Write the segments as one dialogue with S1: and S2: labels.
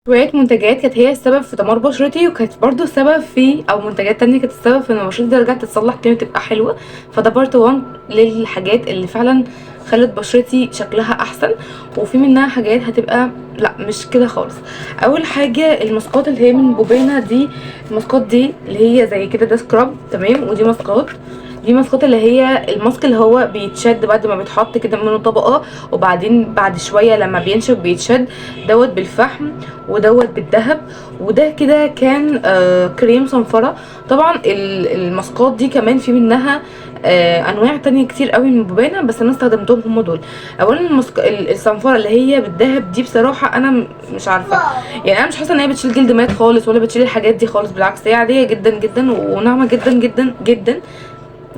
S1: شوية منتجات كانت هي السبب في دمار بشرتي، وكانت برضو السبب في او منتجات تانية كانت السبب في ان بشرتي رجعت تتصلح تاني وتبقى حلوة. فده بارت 1 للحاجات اللي فعلا خلت بشرتي شكلها احسن، وفي منها حاجات هتبقى لا مش كده خالص. اول حاجة الماسكات اللي هي من بوبينا دي. الماسكات دي اللي هي زي كده، ده سكراب تمام، ودي ماسكات. دي ماسكات اللي هي الماسك اللي هو بيتشد بعد ما بيتحط كده منه طبقة، وبعدين بعد شوية لما بينشف بيتشد. دوت بالفحم ودوت بالذهب. وده كده كان كريم صنفرة. طبعا الماسكات دي كمان في منها انواع تانية كتير قوي من بوبانا، بس انا استخدمتهم هم دول. اولا الصنفرة اللي هي بالذهب دي بصراحة انا مش عارفة، يعني انا مش حاسة ان هي بتشيل جلد مات خالص ولا بتشيل الحاجات دي خالص، بالعكس هي عادية جدا جدا وناعمة جدا جدا جدا.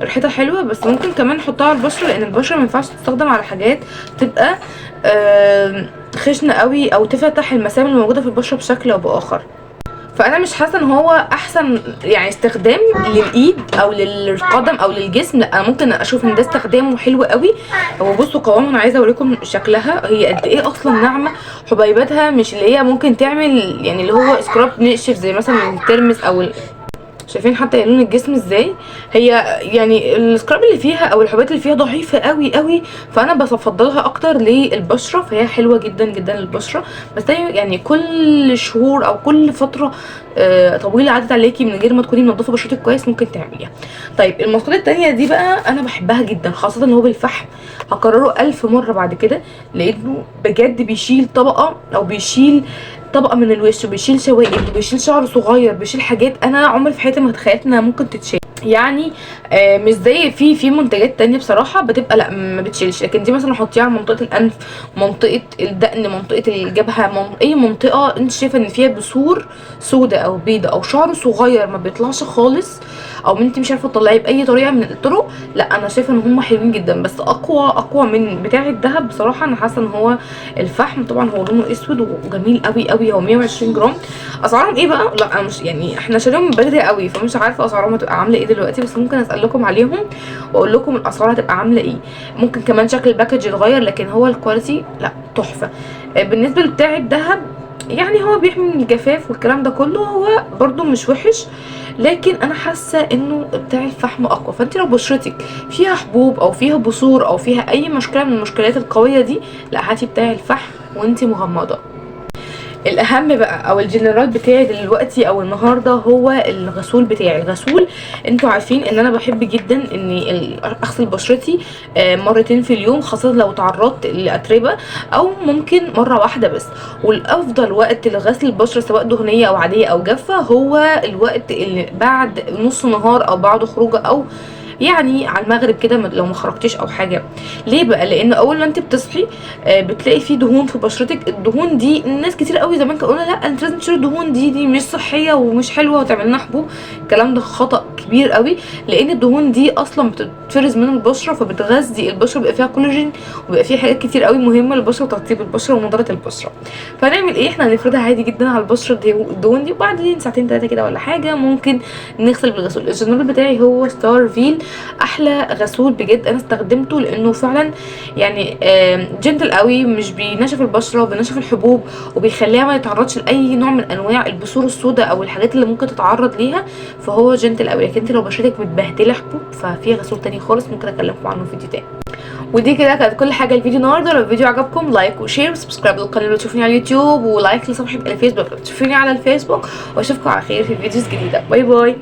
S1: ريحتها حلوه، بس ممكن كمان نحطها على البشره، لان البشره ما ينفعش تستخدم على حاجات تبقى خشنه قوي او تفتح المسام اللي موجوده في البشره بشكل او باخر. فانا مش حاسه ان هو احسن يعني استخدام للايد او للقدم او للجسم. لا انا ممكن اشوف ان ده استخدامه حلو قوي. هو بصوا قوامه، انا عايزه اوريكم شكلها هي قد ايه اصلا ناعمه. حبيباتها مش اللي هي ممكن تعمل يعني اللي هو سكراب نشف زي مثلا الترمس او شايفين حتى لون الجسم ازاي. هي يعني السكراب اللي فيها او الحبوبات اللي فيها ضعيفه قوي قوي، فانا بفضلها اكتر للبشره، فهي حلوه جدا جدا للبشره. بس ده يعني كل شهور او كل فتره طويله عدت عليكي من غير ما تكوني منضفه بشرتك كويس ممكن تعمليها. طيب الماسكات التانية دي بقى انا بحبها جدا، خاصه ان هو بالفحم. هكرره 1000 مره بعد كده، لانه بجد بيشيل طبقه او بيشيل طبقه من الوش، وبيشيل شوائب، وبيشيل شعر صغير، بيشيل حاجات انا عمري في حياتي ما تخيلت انها ممكن تتشيل. يعني مش زي في منتجات تانية بصراحة بتبقى لا ما بتشيلش، لكن دي مثلا حطيها على منطقة الانف، منطقة الدقن، منطقة الجبهة، اي منطقة انت شايفة ان فيها بثور سودة او بيضة او شعر صغير ما بيطلعش خالص، او انت مش عارفة تطلعيه باي طريقة من الطرق. لا انا شايفة ان هم حلوين جدا، بس اقوى من بتاع الدهب بصراحة. انا حاسة ان هو الفحم طبعا هو لونه اسود وجميل قوي قوي. هو 120 جرام. اسعارهم ايه بقى؟ لا انا مش يعني احنا شاريهم من بدري قوي، فمش عارفه اسعارهم هتبقى عامله ايه دلوقتي، بس ممكن اسالكم عليهم واقول لكم الاسعار هتبقى عامله ايه. ممكن كمان شكل الباكج يتغير، لكن هو الكواليتي لا تحفه. بالنسبه لبتاع الذهب يعني هو بيحمي من الجفاف والكلام ده كله، هو برضو مش وحش، لكن انا حاسه انه بتاع الفحم اقوى. فانت لو بشرتك فيها حبوب او فيها بثور او فيها اي مشكله من المشكلات القويه دي، لا هاتي بتاع الفحم وانت مغمضه. الاهم بقى او الجنرال بتاعي دلوقتي او النهارده هو الغسول بتاعي. الغسول انتوا عارفين ان انا بحب جدا اني اغسل بشرتي مرتين في اليوم، خاصه لو تعرضت لاتربه، او ممكن مره واحده بس. والافضل وقت لغسل البشره سواء دهنيه او عاديه او جافه هو الوقت اللي بعد نص نهار او بعد خروجه، او يعني على المغرب كده لو ما خرجتيش او حاجه. ليه بقى؟ لان اول ما انت بتصحي بتلاقي في دهون في بشرتك. الدهون دي ناس كتير قوي زمان كانوا لا انت لازم تشيل الدهون دي مش صحيه ومش حلوه وتعمل لنا حبوب. الكلام ده خطا كبير قوي، لان الدهون دي اصلا بتتفرز من البشره، فبتغذي البشره، بيبقى فيها كولاجين وبيبقى فيها حاجات كتير قوي مهمه للبشره وترطيب البشره ونضاره البشره. فنعمل ايه؟ احنا هنفردها عادي جدا على البشره دي الدهون دي، وبعدين ساعتين 3 كده ولا حاجه ممكن نغسل بالغسول. الجنرال بتاعي هو ستار فيل، احلى غسول بجد انا استخدمته، لانه فعلا يعني جنتل قوي، مش بينشف البشره وبينشف الحبوب وبيخليها ما يتعرضش لاي نوع من انواع البثور السوداء او الحاجات اللي ممكن تتعرض ليها. فهو جنتل قوي. لكن انت لو بشرتك متبهدله حبوب ففي غسول تاني خالص ممكن اكلمكم عنه في فيديو تاني. ودي كده كانت كل حاجه الفيديو النهارده. لو الفيديو عجبكم لايك وشير وسبسكرايب للقناه لو تشوفوني على اليوتيوب، ولايك لصفحه الفيسبوك لو تشوفوني على الفيسبوك، واشوفكم على خير في فيديوز جديده. باي باي.